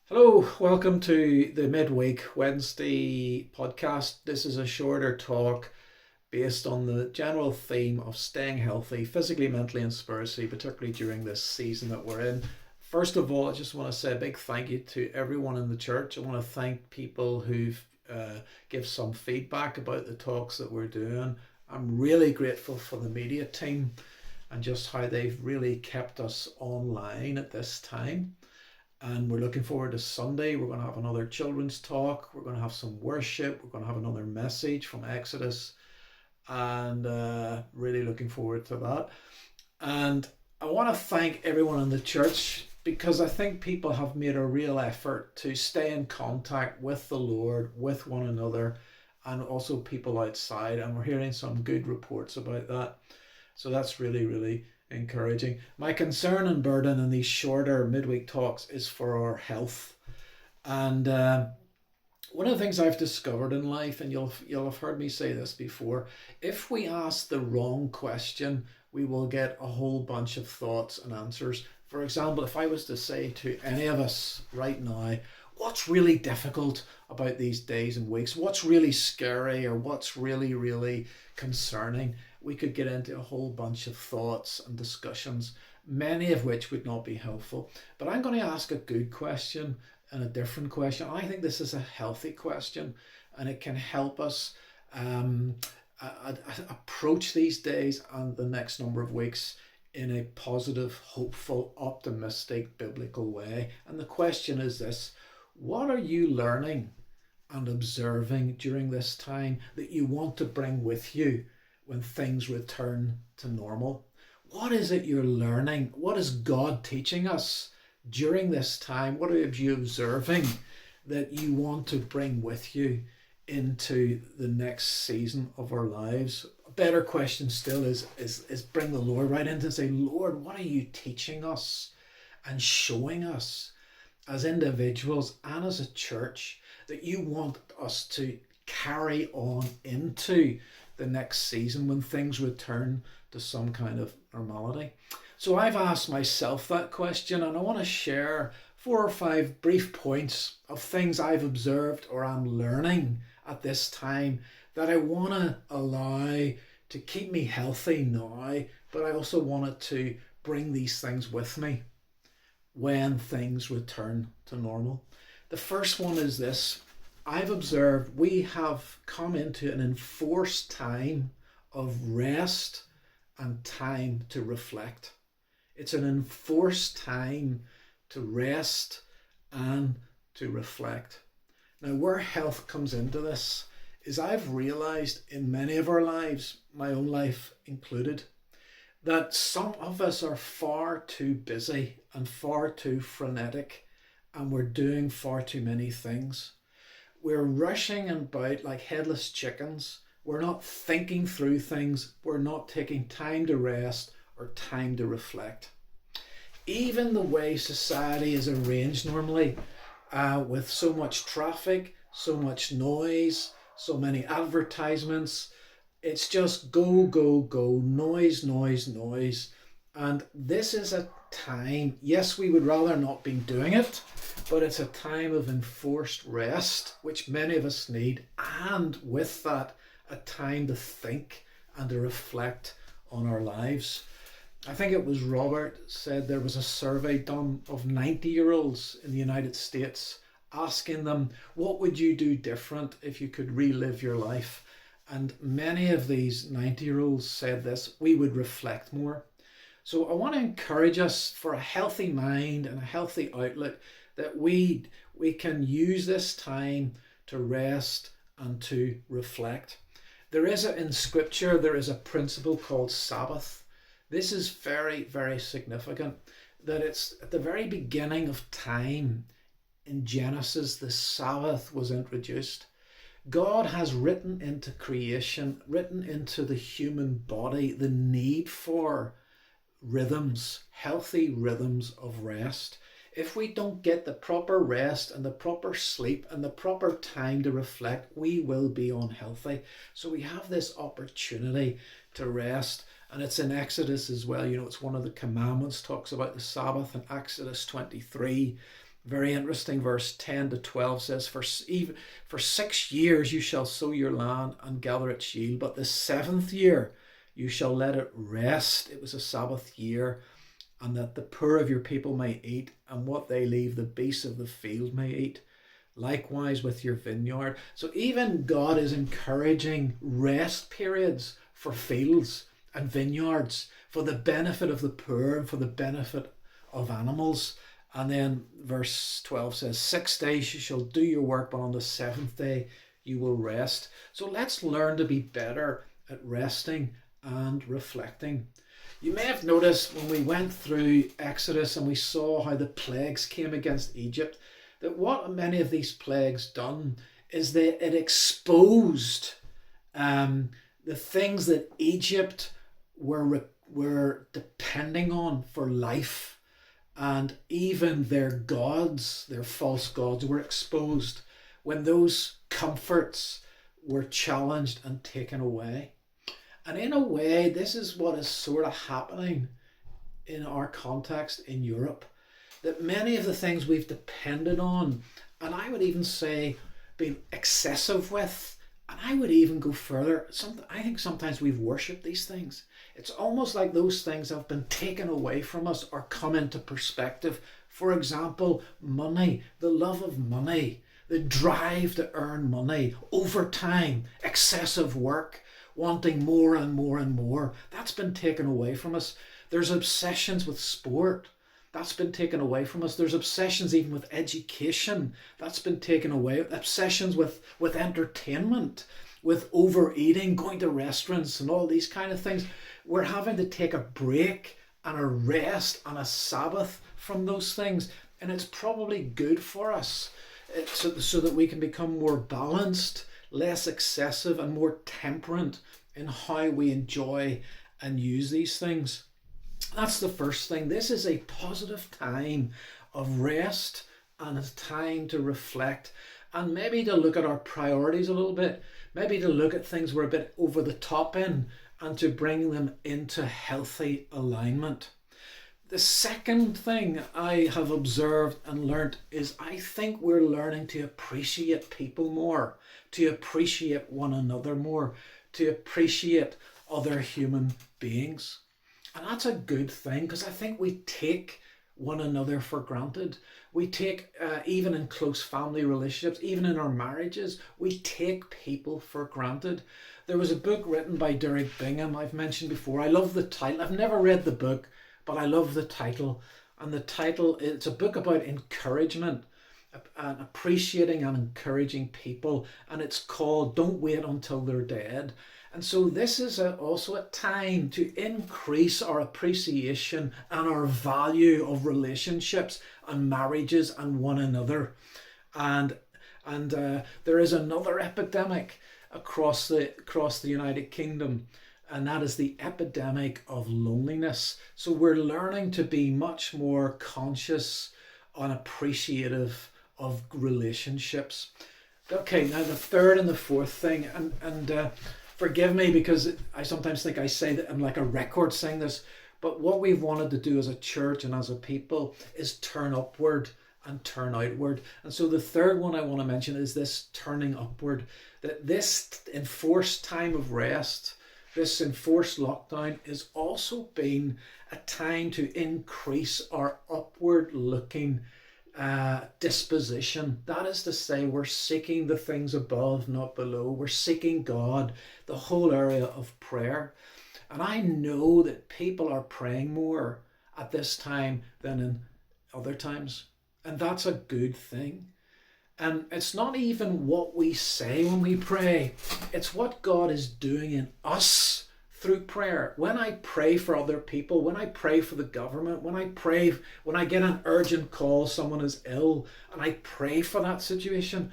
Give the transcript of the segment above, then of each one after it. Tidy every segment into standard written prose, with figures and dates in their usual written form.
Hello, welcome to the midweek Wednesday podcast. This is a shorter talk based on the general theme of staying healthy physically, mentally, and spiritually, particularly during this season that we're in. First of all, I just want to say a big thank you to everyone in the church. I want to thank people who've give some feedback about the talks that we're doing. I'm really grateful for the media team and just how they've really kept us online at this time. And we're looking forward to Sunday. We're going to have another children's talk. We're going to have some worship. We're going to have another message from Exodus, and really looking forward to that. And I want to thank everyone in the church because I think people have made a real effort to stay in contact with the Lord, with one another, and also people outside. And we're hearing some good reports about that. So that's really, really encouraging. My concern and burden in these shorter midweek talks is for our health. And one of the things I've discovered in life, and you'll have heard me say this before, if we ask the wrong question, we will get a whole bunch of thoughts and answers. For example, if I was to say to any of us right now, what's really difficult about these days and weeks? What's really scary or what's really, really concerning? We could get into a whole bunch of thoughts and discussions, many of which would not be helpful. But I'm going to ask a good question and a different question. I think this is a healthy question, and it can help us approach these days and the next number of weeks in a positive, hopeful, optimistic, biblical way. And the question is this: what are you learning and observing during this time that you want to bring with you when things return to normal? What is it you're learning? What is God teaching us during this time? What are you observing that you want to bring with you into the next season of our lives? A better question still is bring the Lord right in and say, Lord, what are you teaching us and showing us as individuals and as a church that you want us to carry on into the next season when things return to some kind of normality? So I've asked myself that question, and I want to share 4 or 5 brief points of things I've observed or I'm learning at this time that I want to allow to keep me healthy now, but I also wanted to bring these things with me when things return to normal. The first one is this: I've observed we have come into an enforced time of rest and time to reflect. It's an enforced time to rest and to reflect. Now, where health comes into this is I've realized in many of our lives, my own life included, that some of us are far too busy and far too frenetic, and we're doing far too many things. We're rushing about like headless chickens. We're not thinking through things. We're not taking time to rest or time to reflect. Even the way society is arranged normally, with so much traffic, so much noise, so many advertisements, it's just go, go, go, noise, noise, noise. And this is a time, yes, we would rather not be doing it, but it's a time of enforced rest, which many of us need. And with that, a time to think and to reflect on our lives. I think it was Robert said there was a survey done of 90-year-olds in the United States asking them, what would you do different if you could relive your life? And many of these 90-year-olds said this: we would reflect more. So I want to encourage us for a healthy mind and a healthy outlook that we can use this time to rest and to reflect. In Scripture, there is a principle called Sabbath. This is very, very significant, that it's at the very beginning of time in Genesis, the Sabbath was introduced. God has written into creation, written into the human body, the need for rhythms, healthy rhythms of rest. If we don't get the proper rest and the proper sleep and the proper time to reflect, we will be unhealthy. So we have this opportunity to rest. And it's in Exodus as well. It's one of the commandments, talks about the Sabbath in Exodus 23, Very interesting. Verse 10 to 12 says, for 6 years you shall sow your land and gather its yield, but the seventh year you shall let it rest. It was a Sabbath year, and that the poor of your people may eat, and what they leave the beasts of the field may eat. Likewise with your vineyard. So even God is encouraging rest periods for fields and vineyards for the benefit of the poor and for the benefit of animals. And then verse 12 says, 6 days you shall do your work, but on the seventh day you will rest. So let's learn to be better at resting and reflecting. You may have noticed when we went through Exodus and we saw how the plagues came against Egypt, that what many of these plagues done is that it exposed the things that Egypt were depending on for life, and even their gods, their false gods, were exposed when those comforts were challenged and taken away. And in a way, this is what is sort of happening in our context in Europe, that many of the things we've depended on, and I would even say been excessive with, and I would even go further, I think sometimes we've worshipped these things. It's almost like those things have been taken away from us or come into perspective. For example, money, the love of money, the drive to earn money, overtime, excessive work, wanting more and more and more. That's been taken away from us. There's obsessions with sport. That's been taken away from us. There's obsessions even with education. That's been taken away. Obsessions with entertainment, with overeating, going to restaurants and all these kind of things. We're having to take a break and a rest and a Sabbath from those things. And it's probably good for us so that we can become more balanced, less excessive, and more temperate in how we enjoy and use these things. That's the first thing. This is a positive time of rest and a time to reflect and maybe to look at our priorities a little bit, maybe to look at things we're a bit over the top in and to bring them into healthy alignment. The second thing I have observed and learnt is I think we're learning to appreciate people more, to appreciate one another more, to appreciate other human beings. And that's a good thing, because I think we take one another for granted. We take, even in close family relationships, even in our marriages, we take people for granted. There was a book written by Derek Bingham I've mentioned before. I love the title. I've never read the book, but I love the title. And the title, it's a book about encouragement and appreciating and encouraging people. And it's called Don't Wait Until They're Dead. And so this is also a time to increase our appreciation and our value of relationships and marriages and one another. And there is another epidemic across the United Kingdom, and that is the epidemic of loneliness. So we're learning to be much more conscious and appreciative of relationships. Okay, now the third and the fourth thing, and forgive me because I sometimes think I say that I'm like a record saying this, but what we've wanted to do as a church and as a people is turn upward and turn outward. And so the third one I want to mention is this turning upward, that this enforced time of rest, this enforced lockdown is also been a time to increase our upward looking disposition. That is to say, we're seeking the things above, not below. We're seeking God, the whole area of prayer. And I know that people are praying more at this time than in other times. And that's a good thing. And it's not even what we say when we pray. It's what God is doing in us through prayer. When I pray for other people, when I pray for the government, when I get an urgent call, someone is ill, and I pray for that situation,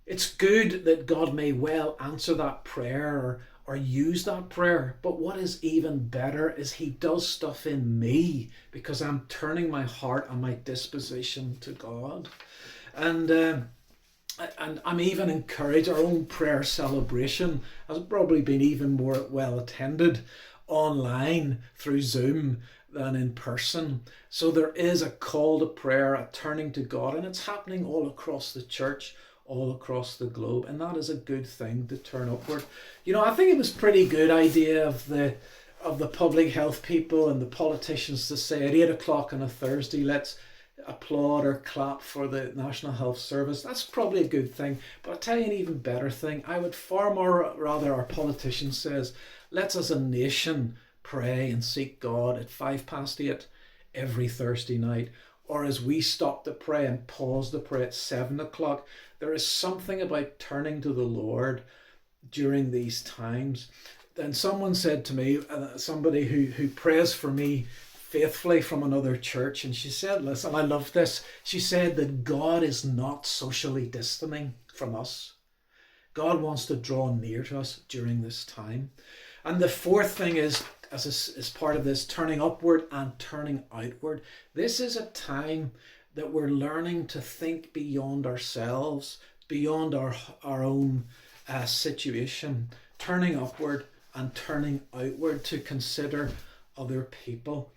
it's good that God may well answer that prayer or use that prayer. But what is even better is He does stuff in me because I'm turning my heart and my disposition to God. And I'm even encouraged. Our own prayer celebration has probably been even more well attended online through Zoom than in person. So there is a call to prayer, a turning to God, and it's happening all across the church, all across the globe, and that is a good thing, to turn upward. I think it was pretty good idea of the public health people and the politicians to say at 8 o'clock on a Thursday, let's applaud or clap for the National Health Service. That's probably a good thing. But I'll tell you an even better thing. I would far more rather our politician says, let's as a nation pray and seek God at 8:05 every Thursday night. Or as we stop to pray and pause to pray at 7 o'clock. There is something about turning to the Lord during these times. And someone said to me, somebody who prays for me faithfully from another church, and she said, listen, I love this. She said that God is not socially distancing from us. God wants to draw near to us during this time. And the fourth thing is, as part of this turning upward and turning outward, this is a time that we're learning to think beyond ourselves, beyond our own situation, turning upward and turning outward to consider other people.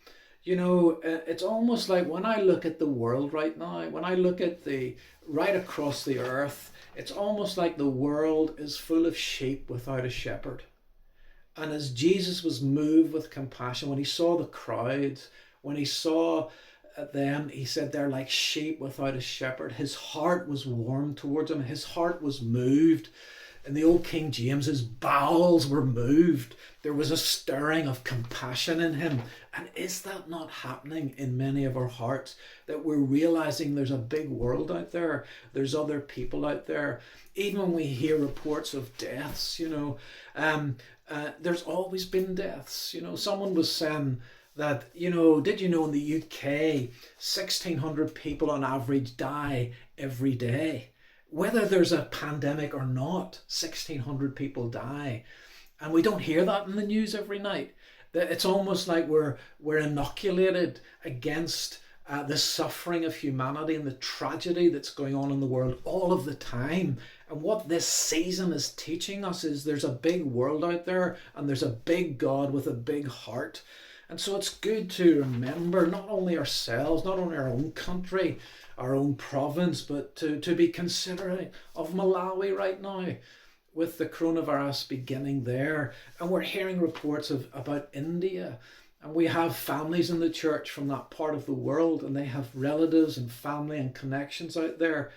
It's almost like when I look at the world right now, when I look at right across the earth, it's almost like the world is full of sheep without a shepherd. And as Jesus was moved with compassion, when he saw the crowds, when he saw them, he said they're like sheep without a shepherd. His heart was warmed towards them. His heart was moved. In the old King James, his bowels were moved. There was a stirring of compassion in him. And is that not happening in many of our hearts? That we're realizing there's a big world out there. There's other people out there. Even when we hear reports of deaths, there's always been deaths. Someone was saying that, did you know in the UK, 1,600 people on average die every day? Whether there's a pandemic or not, 1,600 people die. And we don't hear that in the news every night. It's almost like we're inoculated against the suffering of humanity and the tragedy that's going on in the world all of the time. And what this season is teaching us is there's a big world out there, and there's a big God with a big heart. And so it's good to remember not only ourselves, not only our own country, our own province, but to be considerate of Malawi right now with the coronavirus beginning there. And we're hearing reports about India. And we have families in the church from that part of the world, and they have relatives and family and connections out there.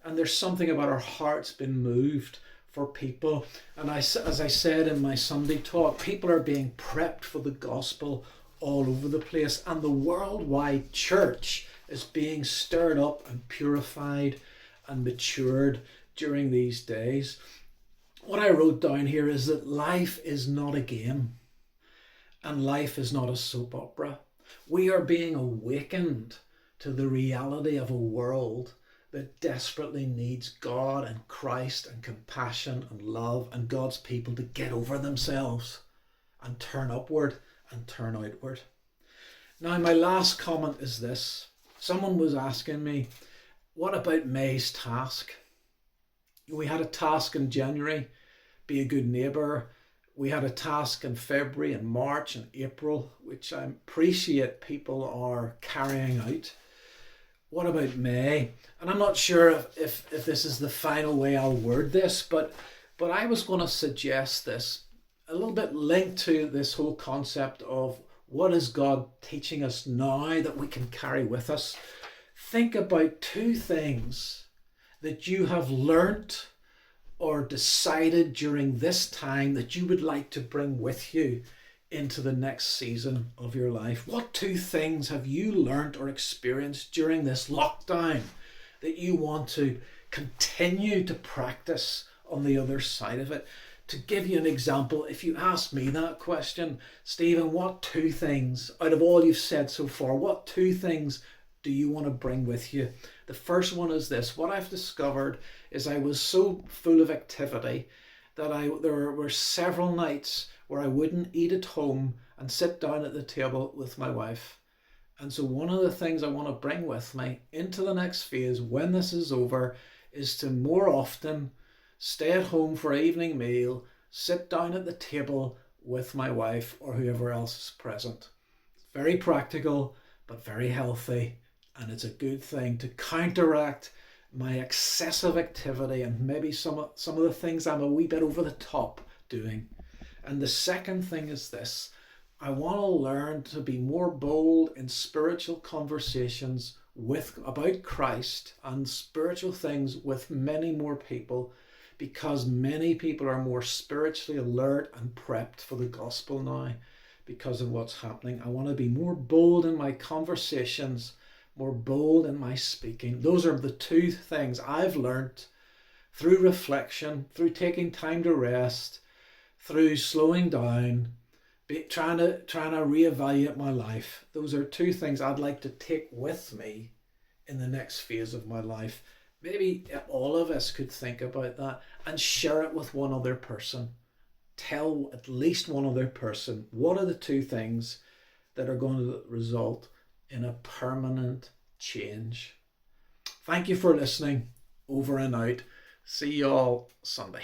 And there's something about our hearts being moved for people. And as I said in my Sunday talk, people are being prepped for the gospel all over the place. And the worldwide church is being stirred up and purified and matured during these days. What I wrote down here is that life is not a game and life is not a soap opera. We are being awakened to the reality of a world that desperately needs God and Christ and compassion and love and God's people to get over themselves and turn upward and turn outward. Now, my last comment is this. Someone was asking me, what about May's task? We had a task in January, be a good neighbour. We had a task in February and March and April, which I appreciate people are carrying out. What about May? And I'm not sure if this is the final way I'll word this, but I was going to suggest this, a little bit linked to this whole concept of what is God teaching us now that we can carry with us. Think about two things that you have learnt or decided during this time that you would like to bring with you into the next season of your life. What two things have you learnt or experienced during this lockdown that you want to continue to practice on the other side of it? To give you an example, if you ask me that question, Stephen, what two things out of all you've said so far, what two things do you want to bring with you? The first one is this. What I've discovered is I was so full of activity that there were several nights where I wouldn't eat at home and sit down at the table with my wife. And so one of the things I want to bring with me into the next phase when this is over is to more often stay at home for an evening meal, sit down at the table with my wife or whoever else is present. Very practical, but very healthy. And it's a good thing to counteract my excessive activity and maybe some of the things I'm a wee bit over the top doing. And the second thing is this: I want to learn to be more bold in spiritual conversations about Christ and spiritual things with many more people, because many people are more spiritually alert and prepped for the gospel now because of what's happening. I want to be more bold in my conversations, more bold in my speaking. Those are the two things I've learned through reflection, through taking time to rest, through slowing down, trying to reevaluate my life. Those are two things I'd like to take with me in the next phase of my life. Maybe all of us could think about that and share it with one other person. Tell at least one other person what are the two things that are going to result in a permanent change. Thank you for listening. Over and out. See you all Sunday.